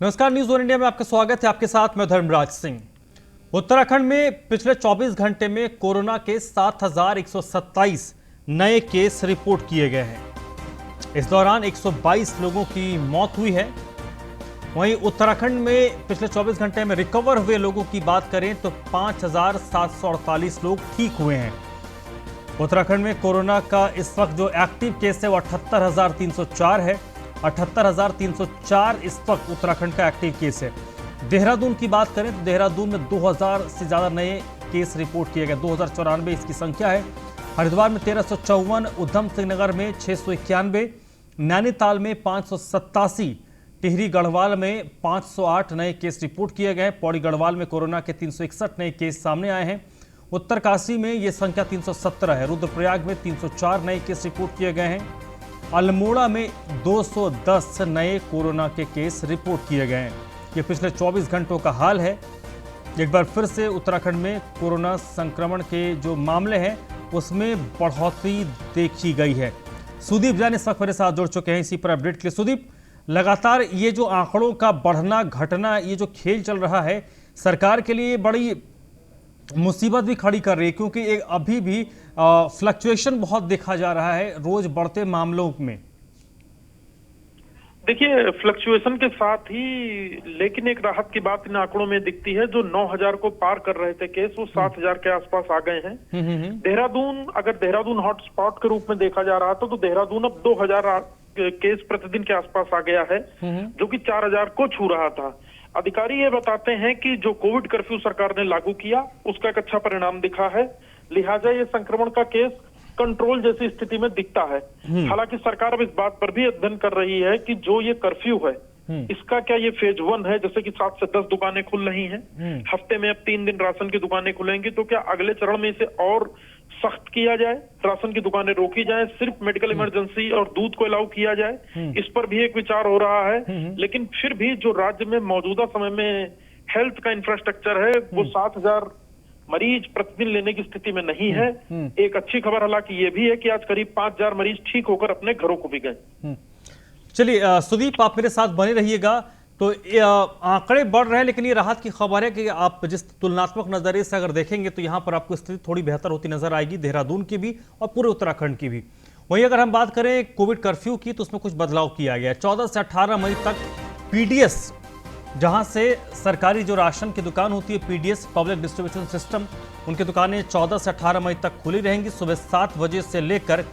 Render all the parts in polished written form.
नमस्कार, news one India में आपका स्वागत है। आपके साथ मैं धर्मराज सिंह। उत्तराखंड में पिछले 24 घंटे में कोरोना के 7,127 नए केस रिपोर्ट किए गए हैं। इस दौरान 122 लोगों की मौत हुई है। वहीं उत्तराखंड में पिछले 24 घंटे में रिकवर हुए लोगों की बात करें तो 5,748 लोग ठीक हुए हैं। उत्तराखंड में कोरोना का इस वक्त जो एक्टिव केस है वो 78,304 है। 78,304 इस वक्त उत्तराखंड का एक्टिव केस है। देहरादून की बात करें तो देहरादून में 2,000 से ज्यादा नए केस रिपोर्ट किए गए, 2,094 इसकी संख्या है। हरिद्वार में 1,354, उधम सिंह नगर में 691, नैनीताल में 587, टिहरी गढ़वाल में 508 नए केस रिपोर्ट किए गए। पौड़ी गढ़वाल में कोरोना के 361 नए केस सामने आए हैं। उत्तरकाशी में ये संख्या 317 है। रुद्रप्रयाग में 304 नए केस रिपोर्ट किए गए हैं। अल्मोड़ा में 210 नए कोरोना के केस रिपोर्ट किए गए हैं। ये पिछले 24 घंटों का हाल है। एक बार फिर से उत्तराखंड में कोरोना संक्रमण के जो मामले हैं उसमें बढ़ोतरी देखी गई है। सुदीप जैन इस वक्त मेरे साथ जुड़ चुके हैं इसी पर अपडेट के लिए। सुदीप, लगातार ये जो आंकड़ों का बढ़ना घटना, ये जो खेल चल रहा है, सरकार के लिए बड़ी मुसीबत भी खड़ी कर रही है, क्योंकि एक अभी भी फ्लक्चुएशन बहुत देखा जा रहा है रोज बढ़ते मामलों में। देखिए, फ्लक्चुएशन के साथ ही लेकिन एक राहत की बात इन आंकड़ों में दिखती है। जो 9,000 को पार कर रहे थे केस, वो 7,000 के आसपास आ गए हैं। देहरादून, अगर देहरादून हॉटस्पॉट के रूप में देखा जा रहा था तो देहरादून अब 2,000 केस प्रतिदिन के आसपास आ गया है, जो कि 4,000 को छू रहा था। अधिकारी ये बताते हैं कि जो कोविड कर्फ्यू सरकार ने लागू किया उसका एक अच्छा परिणाम दिखा है, लिहाजा ये संक्रमण का केस कंट्रोल जैसी स्थिति में दिखता है। हालांकि सरकार अब इस बात पर भी अध्ययन कर रही है कि जो ये कर्फ्यू है इसका क्या ये फेज 1 है, जैसे कि 7 से 10 दुकानें खुल रही हैं, हफ्ते में अब 3 दिन राशन की दुकानें खुलेंगी, तो क्या अगले चरण में इसे और सख्त किया जाए, राशन की दुकानें रोकी जाए, सिर्फ मेडिकल इमरजेंसी और दूध को अलाउ किया जाए, इस पर भी एक विचार हो रहा है। लेकिन फिर भी जो राज्य में मौजूदा समय में हेल्थ का इंफ्रास्ट्रक्चर है वो 7,000 मरीज प्रतिदिन लेने की स्थिति में नहीं है। एक अच्छी खबर हालांकि ये भी है कि आज करीब 5,000 मरीज ठीक होकर अपने घरों को भी गए। चलिए सुदीप, आप मेरे साथ बने रहिएगा। तो आंकड़े बढ़ रहे हैं, लेकिन ये राहत की खबर है कि आप जिस तुलनात्मक नजरिए से अगर देखेंगे तो यहाँ पर आपको स्थिति थोड़ी बेहतर होती नजर आएगी, देहरादून की भी और पूरे उत्तराखंड की भी। वहीं अगर हम बात करें कोविड कर्फ्यू की तो उसमें कुछ बदलाव किया गया है। 14 से 18 मई तक पीडीएस, जहां से सरकारी जो राशन की दुकान होती है, पीडीएस पब्लिक डिस्ट्रीब्यूशन सिस्टम, उनकी दुकानें 14 से 18 मई तक खुली रहेंगी। सुबह 7 बजे से लेकर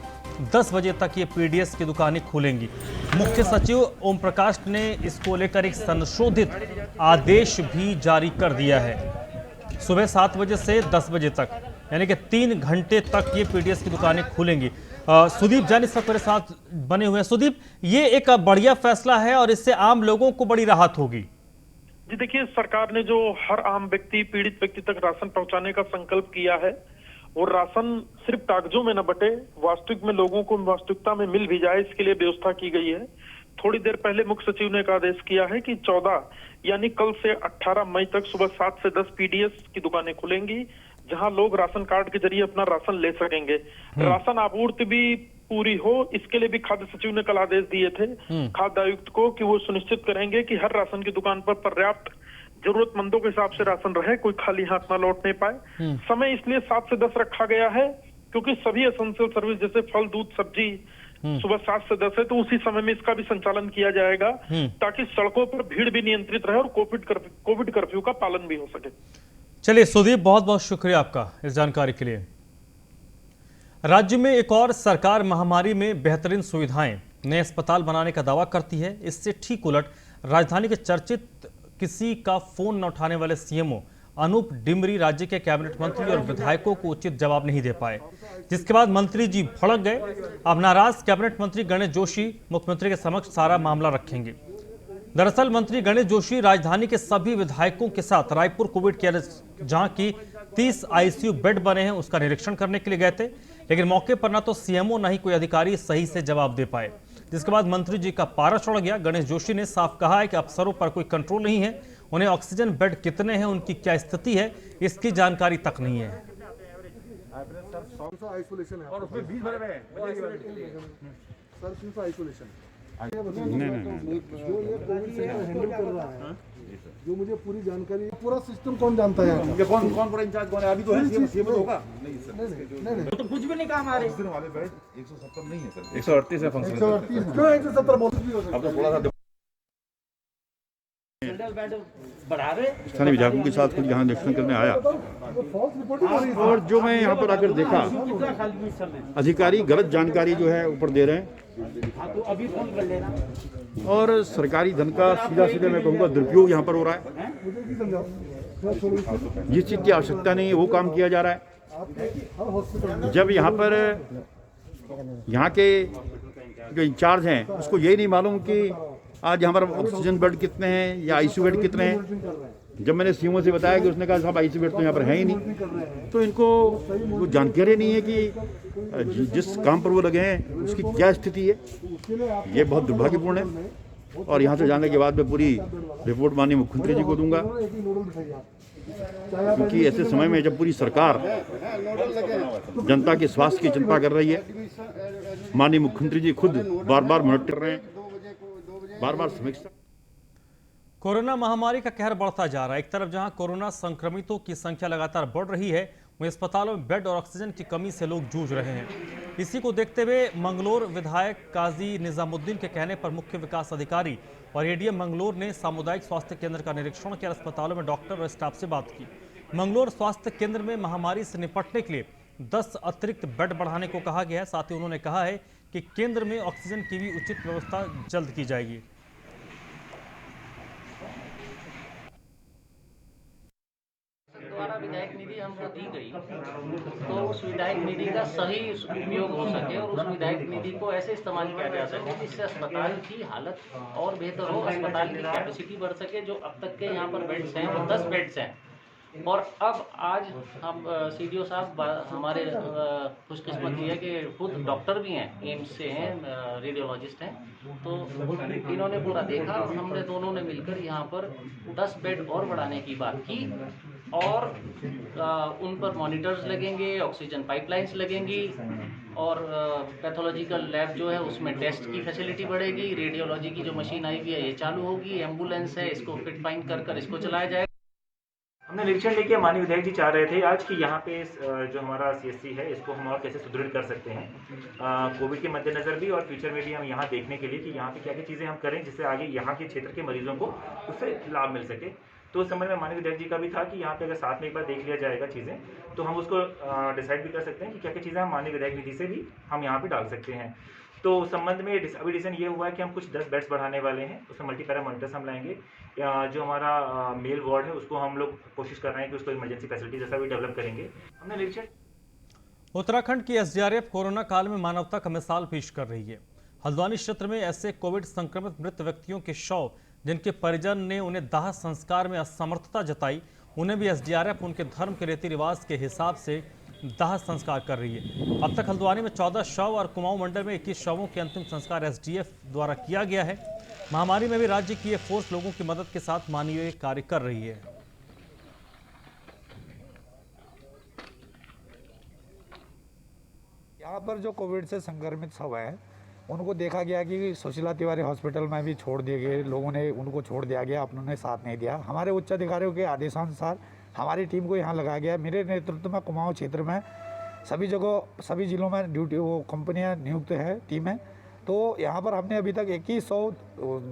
10 बजे तक ये पीडीएस की दुकानें खुलेंगी। मुख्य सचिव ओम प्रकाश ने इसको लेकर एक संशोधित आदेश भी जारी कर दिया है। सुबह 7 बजे से 10 बजे तक, यानी कि 3 घंटे तक ये पीडीएस की दुकानें खुलेंगी। सुदीप जैन इस वक्त मेरे साथ बने हुए हैं। सुदीप, ये एक बढ़िया फैसला है और इससे आम लोगों को बड़ी राहत होगी। जी देखिए, सरकार ने जो हर आम व्यक्ति, पीड़ित व्यक्ति तक राशन पहुंचाने का संकल्प किया है, और राशन सिर्फ कागजों में न बटे, वास्तविक में लोगों को वास्तविकता में मिल भी जाए, इसके लिए व्यवस्था की गई है। थोड़ी देर पहले मुख्य सचिव ने एक आदेश किया है कि 14 यानी कल से 18 मई तक सुबह 7 से 10 पीडीएस की दुकानें खुलेंगी, जहां लोग राशन कार्ड के जरिए अपना राशन ले सकेंगे। राशन आपूर्ति भी पूरी हो, इसके लिए भी खाद्य सचिव ने कल आदेश दिए थे खाद्य आयुक्त को कि वो सुनिश्चित करेंगे कि हर राशन की दुकान पर पर्याप्त जरूरतमंदों के हिसाब से राशन रहे, कोई खाली हाथ ना लौटने पाए। समय इसलिए 7 से 10 रखा गया है क्योंकि सभी एसेंशियल सर्विस जैसे फल, दूध, सब्जी सुबह 7 से 10 है, तो उसी समय में इसका भी संचालन किया जाएगा ताकि सड़कों पर भीड़ भी नियंत्रित रहे और कोविड कर्फ्यू का पालन भी हो सके। चलिए सुदीप, बहुत बहुत शुक्रिया आपका इस जानकारी के लिए। राज्य में एक और सरकार महामारी में बेहतरीन सुविधाएं, नए अस्पताल बनाने का दावा करती है। इससे ठीक उलट राजधानी के चर्चित किसी का फोन न उठाने वाले सीएमओ अनूप डिमरी राज्य के कैबिनेट मंत्री और विधायकों को उचित जवाब नहीं दे पाए, जिसके बाद मंत्री जी भड़क गए। अब नाराज कैबिनेट मंत्री गणेश जोशी मुख्यमंत्री के समक्ष सारा मामला रखेंगे। दरअसल मंत्री गणेश जोशी राजधानी के सभी विधायकों के साथ रायपुर कोविड केयर, जहां की 30 आईसीयू बेड बने हैं, उसका निरीक्षण करने के लिए गए थे, लेकिन मौके पर ना तो सीएमओ ना ही कोई अधिकारी सही से जवाब दे पाए, जिसके बाद मंत्री जी का पारा चढ़ गया। गणेश जोशी ने साफ कहा है कि अफसरों पर कोई कंट्रोल नहीं है, उन्हें ऑक्सीजन बेड कितने हैं, उनकी क्या स्थिति है, इसकी जानकारी तक नहीं है। आइसोलेशन है और उसमें 20 भरे हैं सर, आइसोलेशन नहीं जो ये कोविड सेंटर हैंडल कर रहा है, जो मुझे पूरी जानकारी, पूरा सिस्टम कौन जानता है? कौन पूरा इंचार्ज कौन है? अभी तो है सीएम होगा। नहीं तो कुछ भी नहीं कहा हमारे वाले बेड 170 नहीं है सर, 138 है फंक्शन। 138 क्यों 170 बहुत भी हो सकता अब तो थोड़ा सा बेड बढ़ा रहे। स्थानीय विधायकों के साथ कुछ यहाँ निरीक्षण करने आया है। फॉल्स रिपोर्टिंग हो रही है। और जो मैं यहाँ पर आकर देखा, कितना खाली में चल रहे हैं? अधिकारी गलत जानकारी जो है ऊपर दे रहे हैं हाँ तो अभी फोन कर लेना। और सरकारी धन का सीधा सीधा मैं कहूँगा दुरुपयोग यहाँ पर हो रहा है। मुझे भी समझाओ, मैं छोड़ूं। जिस चीज़ की आवश्यकता नहीं है वो काम किया जा रहा है। आपके हर हॉस्पिटल में जब यहाँ पर यहाँ के जो इंचार्ज हैं उसको यही नहीं मालूम कि आज हमारे ऑक्सीजन बेड कितने हैं या आईसीयू बेड कितने हैं। कर रहे हैं, जब मैंने सीएमओ से बताया कि उसने कहा साहब आईसीयू बेड तो यहाँ पर है ही नहीं, कर रहे हैं। तो इनको वो जानकारी नहीं है कि जिस काम पर वो लगे हैं उसकी क्या स्थिति है। उसके लिए आप ये बहुत दुर्भाग्यपूर्ण है और यहाँ से जाने के बाद मैं पूरी रिपोर्ट माननीय मुख्यमंत्री जी को दूंगा, एक ही नोडल बिठाइए आप। चाहे आप क्योंकि ऐसे समय में जब पूरी सरकार जनता के स्वास्थ्य की चिंता कर रही है, माननीय मुख्यमंत्री जी खुद बार बार मॉनिटर कर रहे हैं, बार बार समीक्षा। कोरोना महामारी का कहर बढ़ता जा रहा है। एक तरफ जहां कोरोना संक्रमितों की संख्या लगातार बढ़ रही है, वहीं अस्पतालों में बेड और ऑक्सीजन की कमी से लोग जूझ रहे हैं। इसी को देखते हुए मंगलोर विधायक काजी निजामुद्दीन के कहने पर मुख्य विकास अधिकारी और एडीएम मंगलोर ने सामुदायिक स्वास्थ्य केंद्र का निरीक्षण किया, अस्पतालों में डॉक्टर और स्टाफ से बात की। मंगलोर स्वास्थ्य केंद्र में महामारी से निपटने के लिए 10 अतिरिक्त बेड बढ़ाने को कहा गया है। साथ ही उन्होंने कहा है कि केंद्र में ऑक्सीजन की भी उचित व्यवस्था जल्द की जाएगी। द्वारा विधायक निधि हमको दी गई, तो उस विधायक निधि का सही उपयोग हो सके और उस विधायक निधि को ऐसे इस्तेमाल किया जा सके जिससे अस्पताल की हालत और बेहतर हो, अस्पताल की कैपेसिटी बढ़ सके। जो अब तक के यहाँ पर बेड्स हैं वो 10 बेड्स हैं और अब आज हम सीडीओ साहब हमारे खुशकिस्मत ये है कि खुद डॉक्टर भी हैं, एम्स से हैं, रेडियोलॉजिस्ट हैं, तो इन्होंने पूरा देखा और हमने दोनों ने मिलकर यहाँ पर 10 बेड और बढ़ाने की बात की और उन पर मॉनिटर्स लगेंगे, ऑक्सीजन पाइपलाइंस लगेंगी और पैथोलॉजिकल लैब जो है उसमें टेस्ट की फैसिलिटी बढ़ेगी। रेडियोलॉजी की जो मशीन आई हुई है ये चालू होगी, एम्बुलेंस है इसको फिट फाइन कर इसको चलाया जाएगा। हमने निरीक्षण लेके माननीय विधायक जी चाह रहे थे आज कि यहाँ पे जो हमारा सीएससी है इसको हम और कैसे सुदृढ़ कर सकते हैं कोविड के मद्देनजर भी और फ्यूचर में भी हम यहाँ देखने के लिए कि यहाँ पे क्या क्या चीज़ें हम करें जिससे आगे यहाँ के क्षेत्र के मरीजों को उससे लाभ मिल सके। तो उस समय में माननीय विधायक जी का भी था कि यहाँ पे अगर साथ में एक बार देख लिया जाएगा चीज़ें तो हम उसको डिसाइड भी कर सकते हैं कि क्या क्या चीज़ें हम माननीय विधायक निधि से भी हम यहाँ पे डाल सकते हैं। तो उस संबंध में अभी डिसीजन ये हुआ है कि हम कुछ 10 बेड्स बढ़ाने वाले हैं, उसमें मल्टीपैरा मॉनिटर्स हम लाएंगे। जो हमारा मेल वार्ड है उसको हम लोग कोशिश कर रहे हैं कि उसको इमरजेंसी फैसिलिटी जैसा भी डेवलप करेंगे। हमने निरीक्षण। उत्तराखंड की एसडीआरएफ कोरोना काल में मानवता का मिसाल पेश कर रही है। हल्द्वानी क्षेत्र में ऐसे कोविड संक्रमित मृत व्यक्तियों के शव जिनके परिजन ने उन्हें दाह संस्कार में असमर्थता जताई, उन्हें भी एसडीआरएफ उनके धर्म के रीति रिवाज के हिसाब से दाह संस्कार कर रही है। अब तक हल्द्वानी में 14 शव और कुमाऊं मंडल में 21 शवों के अंतिम संस्कार एसडीएफ द्वारा किया गया है। महामारी में भी राज्य की ये फोर्स लोगों की मदद के साथ मानवीय कार्य कर रही है। यहाँ पर जो कोविड से संक्रमित सब हैं उनको देखा गया कि सुशीला तिवारी हॉस्पिटल में भी छोड़ दिए गए, लोगों ने उनको छोड़ दिया गया, उन्होंने साथ नहीं दिया। हमारे उच्च अधिकारियों के आदेशानुसार हमारी टीम को यहाँ लगाया गया। मेरे नेतृत्व में कुमाऊं क्षेत्र में सभी जगह सभी जिलों में ड्यूटी वो कंपनियाँ नियुक्त है, टीम है। तो यहाँ पर हमने अभी तक 2100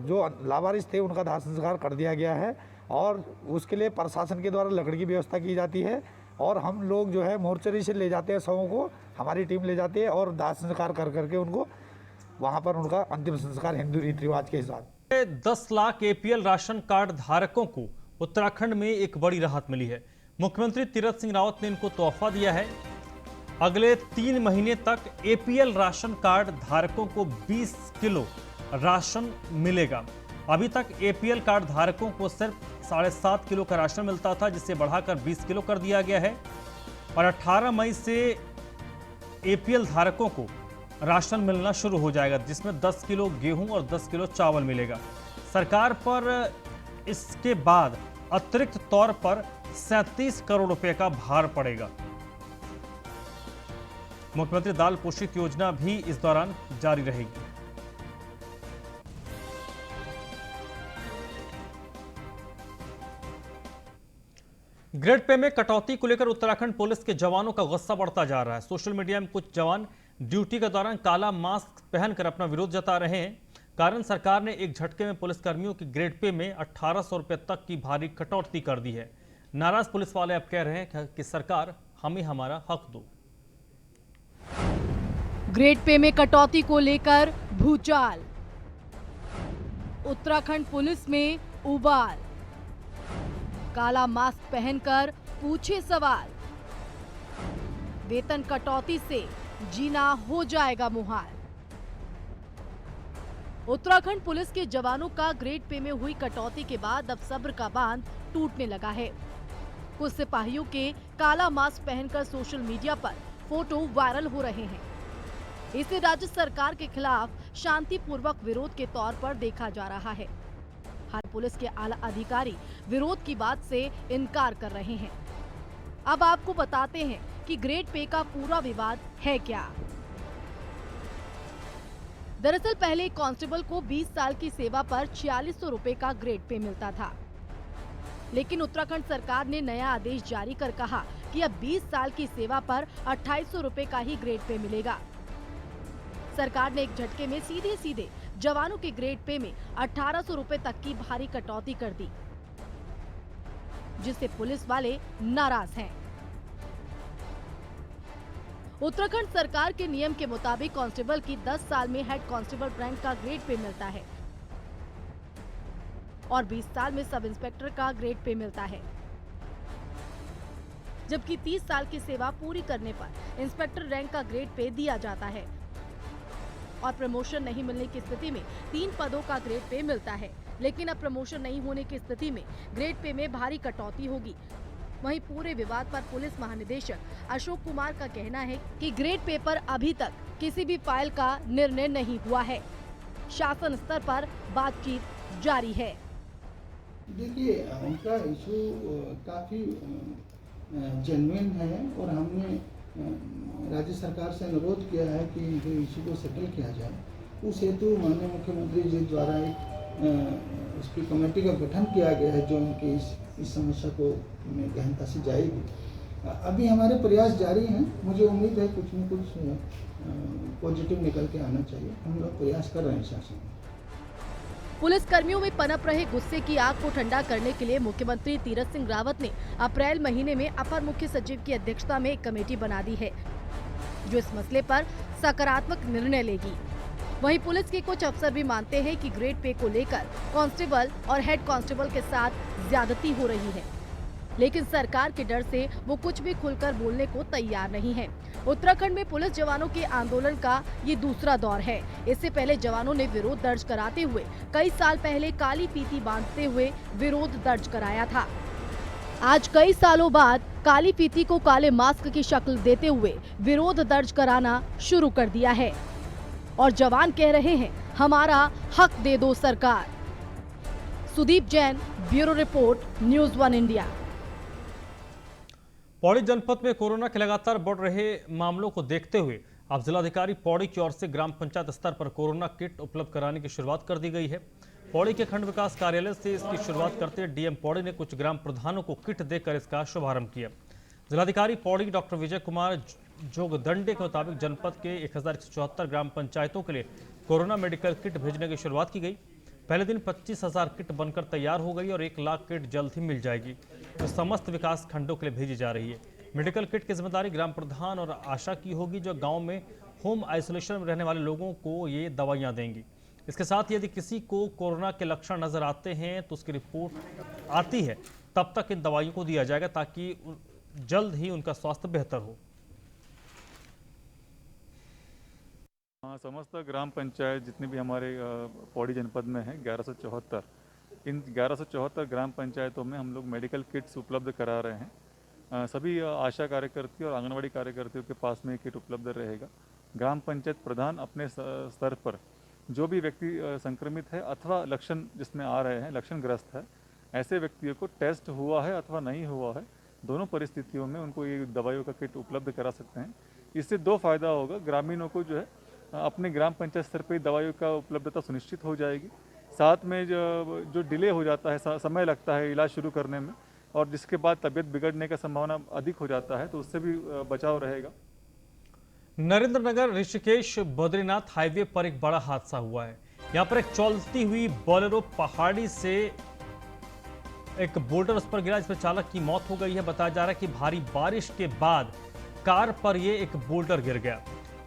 जो लावारिस थे उनका दाह संस्कार कर दिया गया है और उसके लिए प्रशासन के द्वारा लकड़ी की व्यवस्था की जाती है और हम लोग जो है मोर्चरी से ले जाते हैं शवों को, हमारी टीम ले जाती है और दाह संस्कार कर करके उनको वहाँ पर उनका अंतिम संस्कार हिंदू रीति रिवाज के हिसाब से। 10 लाख एपीएल राशन कार्ड धारकों को उत्तराखंड में एक बड़ी राहत मिली है। मुख्यमंत्री तीरथ सिंह रावत ने इनको तोहफा दिया है। अगले 3 महीने तक एपीएल राशन कार्ड धारकों को 20 किलो राशन मिलेगा। अभी तक एपीएल कार्ड धारकों को सिर्फ 7.5 किलो का राशन मिलता था, जिसे बढ़ाकर 20 किलो कर दिया गया है और 18 मई से एपीएल धारकों को राशन मिलना शुरू हो जाएगा, जिसमें 10 किलो गेहूं और 10 किलो चावल मिलेगा। सरकार पर इसके बाद अतिरिक्त तौर पर 37 करोड़ रुपए का भार पड़ेगा। मुख्यमंत्री दाल पोषित योजना भी इस दौरान जारी रहेगी। ग्रेड पे में कटौती को लेकर उत्तराखंड पुलिस के जवानों का गुस्सा बढ़ता जा रहा है। सोशल मीडिया में कुछ जवान ड्यूटी के दौरान काला मास्क पहनकर अपना विरोध जता रहे हैं। कारण सरकार ने एक झटके में पुलिसकर्मियों की ग्रेड पे में 1800 रुपए तक की भारी कटौती कर दी है। नाराज पुलिस वाले अब कह रहे हैं कि सरकार हमें हमारा हक दो। ग्रेड पे में कटौती को लेकर भूचाल, उत्तराखंड पुलिस में उबाल, काला मास्क पहनकर पूछे सवाल, वेतन कटौती से जीना हो जाएगा मुहाल। उत्तराखंड पुलिस के जवानों का ग्रेड पे में हुई कटौती के बाद अब सब्र का बांध टूटने लगा है। कुछ सिपाहियों के काला मास्क पहनकर सोशल मीडिया पर फोटो वायरल हो रहे हैं। इसे राज्य सरकार के खिलाफ शांतिपूर्वक विरोध के तौर पर देखा जा रहा है। हर पुलिस के आला अधिकारी विरोध की बात से इनकार कर रहे हैं। अब आपको बताते हैं कि ग्रेड पे का पूरा विवाद है क्या। दरअसल पहले कांस्टेबल को 20 साल की सेवा पर 4600 रुपए का ग्रेड पे मिलता था, लेकिन उत्तराखंड सरकार ने नया आदेश जारी कर कहा कि अब 20 साल की सेवा पर 2800 रुपए का ही ग्रेड पे मिलेगा। सरकार ने एक झटके में सीधे सीधे जवानों के ग्रेड पे में 1800 रुपए तक की भारी कटौती कर दी, जिससे पुलिस वाले नाराज हैं। उत्तराखंड सरकार के नियम के मुताबिक कांस्टेबल की 10 साल में हेड कांस्टेबल रैंक का ग्रेड पे मिलता है और 20 साल में सब इंस्पेक्टर का ग्रेड पे मिलता है, जबकि 30 साल की सेवा पूरी करने पर इंस्पेक्टर रैंक का ग्रेड पे दिया जाता है और प्रमोशन नहीं मिलने की स्थिति में 3 पदों का ग्रेड पे मिलता है। लेकिन अब प्रमोशन नहीं होने की स्थिति में ग्रेड पे में भारी कटौती होगी। वहीं पूरे विवाद पर पुलिस महानिदेशक अशोक कुमार का कहना है कि ग्रेड पे पर अभी तक किसी भी फाइल का निर्णय नहीं हुआ है। शासन स्तर पर बातचीत जारी है। देखिए, उनका इशू काफ़ी जेन्युइन है और हमने राज्य सरकार से अनुरोध किया है कि इनके इशू को सेटल किया जाए। उस हेतु माननीय मुख्यमंत्री जी द्वारा एक उसकी कमेटी का गठन किया गया है जो इनकी इस समस्या को गहनता से जाएगी। अभी हमारे प्रयास जारी हैं। मुझे उम्मीद है कुछ न कुछ पॉजिटिव निकल के आना चाहिए। हम लोग प्रयास कर रहे हैं शासन में। पुलिस कर्मियों में पनप रहे गुस्से की आग को ठंडा करने के लिए मुख्यमंत्री तीरथ सिंह रावत ने अप्रैल महीने में अपर मुख्य सचिव की अध्यक्षता में एक कमेटी बना दी है, जो इस मसले पर सकारात्मक निर्णय लेगी। वहीं पुलिस के कुछ अफसर भी मानते हैं कि ग्रेड पे को लेकर कांस्टेबल और हेड कांस्टेबल के साथ ज्यादती हो रही है, लेकिन सरकार के डर से वो कुछ भी खुलकर बोलने को तैयार नहीं है। उत्तराखंड में पुलिस जवानों के आंदोलन का ये दूसरा दौर है। इससे पहले जवानों ने विरोध दर्ज कराते हुए कई साल पहले काली फीती बांधते हुए विरोध दर्ज कराया था। आज कई सालों बाद काली फीती को काले मास्क की शक्ल देते हुए विरोध दर्ज कराना शुरू कर दिया है और जवान कह रहे हैं, हमारा हक दे दो सरकार। Sudeep Jain, bureau report, news 1 India. Pauri जनपद में कोरोना के लगातार बढ़ रहे मामलों को देखते हुए अब जिलाधिकारी पौड़ी की ओर से ग्राम पंचायत स्तर पर कोरोना किट उपलब्ध कराने की शुरुआत कर दी गई है। पौड़ी के खंड विकास कार्यालय से इसकी शुरुआत करते डीएम पौड़ी ने कुछ ग्राम प्रधानों को किट देकर इसका शुभारंभ किया। जिलाधिकारी पौड़ी डॉक्टर विजय कुमार जोगदंडे के मुताबिक जनपद के 1174 ग्राम पंचायतों के लिए कोरोना मेडिकल किट भेजने की शुरुआत की गई। पहले दिन 25,000 किट बनकर तैयार हो गई और 1 लाख किट जल्द ही मिल जाएगी, जो समस्त विकास खंडों के लिए भेजी जा रही है। मेडिकल किट की जिम्मेदारी ग्राम प्रधान और आशा की होगी, जो गांव में होम आइसोलेशन में रहने वाले लोगों को ये दवाइयां देंगी। इसके साथ यदि किसी को कोरोना के लक्षण नजर आते हैं तो उसकी रिपोर्ट आती है, तब तक इन दवाइयों को दिया जाएगा ताकि जल्द ही उनका स्वास्थ्य बेहतर हो। समस्त ग्राम पंचायत जितने भी हमारे पौड़ी जनपद में हैं 1174, इन 1174 ग्राम पंचायतों में हम लोग मेडिकल किट्स उपलब्ध करा रहे हैं। सभी आशा कार्यकर्ती और आंगनवाड़ी कार्यकर्तियों के पास में किट उपलब्ध रहेगा। ग्राम पंचायत प्रधान अपने स्तर पर जो भी व्यक्ति संक्रमित है अथवा लक्षण जिसमें आ रहे हैं, लक्षणग्रस्त है, ऐसे व्यक्तियों को टेस्ट हुआ है अथवा नहीं हुआ है, दोनों परिस्थितियों में उनको ये दवाइयों का किट उपलब्ध करा सकते हैं। इससे 2 फायदा होगा। ग्रामीणों को जो है अपने ग्राम पंचायत स्तर पर दवाइयों का उपलब्धता सुनिश्चित हो जाएगी। साथ में जो डिले हो जाता है, समय लगता है इलाज शुरू करने में, और जिसके बाद तबीयत बिगड़ने का संभावना अधिक हो जाता है, तो उससे भी बचाव रहेगा। नरेंद्र नगर ऋषिकेश बद्रीनाथ हाईवे पर एक बड़ा हादसा हुआ है। यहाँ पर एक चलती हुई बोलेरो पहाड़ी से एक बोल्डर उस पर गिरा, जिसमें चालक की मौत हो गई है। बताया जा रहा है कि भारी बारिश के बाद कार पर ये एक बोल्डर गिर गया।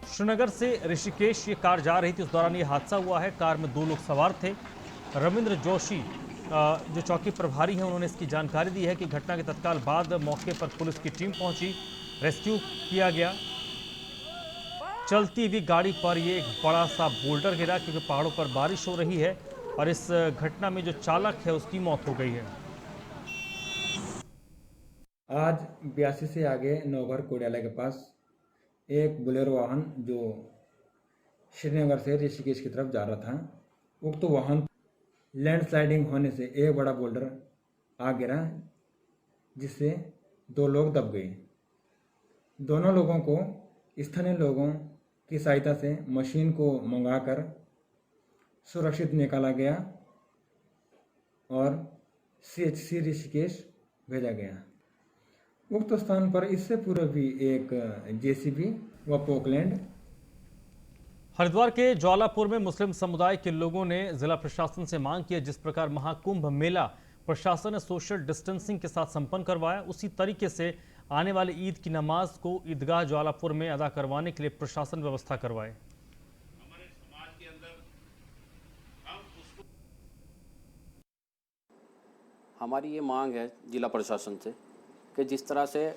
श्रीनगर से ऋषिकेश ये कार जा रही थी, उस दौरान ये हादसा हुआ है। कार में 2 लोग सवार थे। रविंद्र जोशी जो चौकी प्रभारी हैं, उन्होंने इसकी जानकारी दी है कि घटना के तत्काल बाद मौके पर पुलिस की टीम पहुंची, रेस्क्यू किया गया। चलती हुई गाड़ी पर ये एक बड़ा सा बोल्डर गिरा, क्योंकि पहाड़ों पर बारिश हो रही है और इस घटना में जो चालक है उसकी मौत हो गई है। आज 82 से आगे नौघर कोडियाला के पास एक बोलेरो वाहन जो श्रीनगर से ऋषिकेश की तरफ जा रहा था, उक्त वाहन लैंडस्लाइडिंग होने से एक बड़ा बोल्डर आ गिरा, जिससे 2 लोग दब गए। दोनों लोगों को स्थानीय लोगों की सहायता से मशीन को मंगाकर सुरक्षित निकाला गया और CHC ऋषिकेश भेजा गया। उक्त स्थान पर इससे पूर्व भी एक JCB व पोकलैंड। हरिद्वार के ज्वालापुर में मुस्लिम समुदाय के लोगों ने जिला प्रशासन से मांग की है, जिस प्रकार महाकुंभ मेला प्रशासन ने सोशल डिस्टेंसिंग के साथ संपन्न करवाया, उसी तरीके से आने वाली ईद की नमाज को ईदगाह ज्वालापुर में अदा करवाने के लिए प्रशासन व्यवस्था करवाए। हमारी ये मांग है जिला प्रशासन से कि जिस तरह से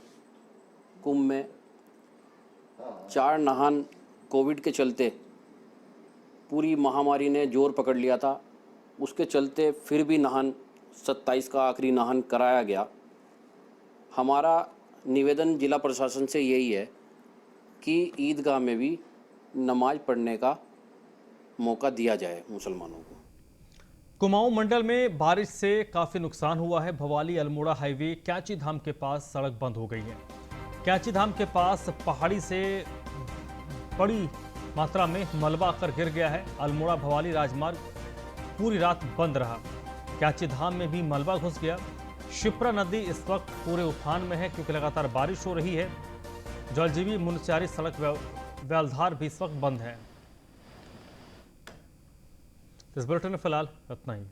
कुंभ में 4 नाहन कोविड के चलते पूरी महामारी ने जोर पकड़ लिया था, उसके चलते फिर भी नाहन 27 का आखिरी नाहन कराया गया। हमारा निवेदन जिला प्रशासन से यही है कि ईदगाह में भी नमाज पढ़ने का मौका दिया जाए मुसलमानों को। कुमाऊं मंडल में बारिश से काफी नुकसान हुआ है। भवाली अल्मोड़ा हाईवे कैंची धाम के पास सड़क बंद हो गई है। कैंची धाम के पास पहाड़ी से बड़ी मात्रा में मलबा आकर गिर गया है। अल्मोड़ा भवाली राजमार्ग पूरी रात बंद रहा। कैंची धाम में भी मलबा घुस गया। शिप्रा नदी इस वक्त पूरे उफान में है, क्योंकि लगातार बारिश हो रही है। जलजीवी मुनस्यारी सड़क व्यालधार भी इस वक्त बंद है। इस बुलेटिन में फिलहाल इतना ही।